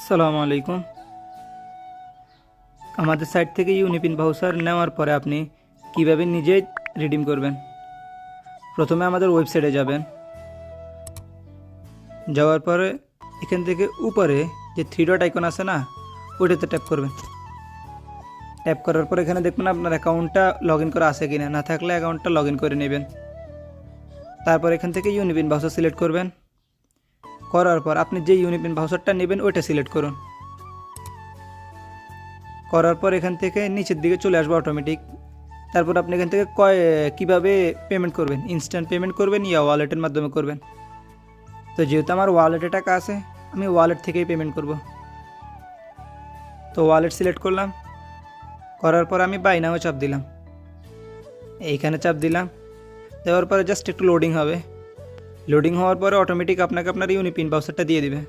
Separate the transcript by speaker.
Speaker 1: আসসালামু আলাইকুম। আমাদের সাইট থেকে ইউনিপিন ভাউচার নেওয়ার পরে আপনি কিভাবে নিজে রিডিম করবেন। প্রথমে আমাদের ওয়েবসাইটে যাবেন। যাওয়ার পরে এখান থেকে উপরে যে থ্রি ডট আইকন আছে না, ওইটাতে ট্যাপ করবেন। ট্যাপ করার পর এখানে দেখবেন আপনার অ্যাকাউন্টটা লগ ইন করা আছে কিনা, না থাকলে অ্যাকাউন্টটা লগ ইন করে নেবেন। তারপর এখান থেকে ইউনিপিন ভাউচার সিলেক্ট করবেন। করার পর আপনি যে ইউনিপিন ভাউচারটা নেবেন ওইটা সিলেক্ট করুন। করার পর এখান থেকে নিচের দিকে চলে আসবে অটোমেটিক। তারপর আপনি এখান থেকে কীভাবে পেমেন্ট করবেন, ইনস্ট্যান্ট পেমেন্ট করবেন ইয়া ওয়ালেটের মাধ্যমে করবেন। তো যেহেতু আমার ওয়ালেটে টাকা আছে, আমি ওয়ালেট থেকেই পেমেন্ট করব। তো ওয়ালেট সিলেক্ট করলাম। করার পর আমি বাই নাও চাপ দিলাম। এইখানে চাপ দিলাম। দেওয়ার পরে জাস্ট একটু লোডিং হবে। লোডিং হওয়ার পরে অটোমেটিক আপনাকে আপনার ইউনিপিন ভাউচারটা দিয়ে দিবে।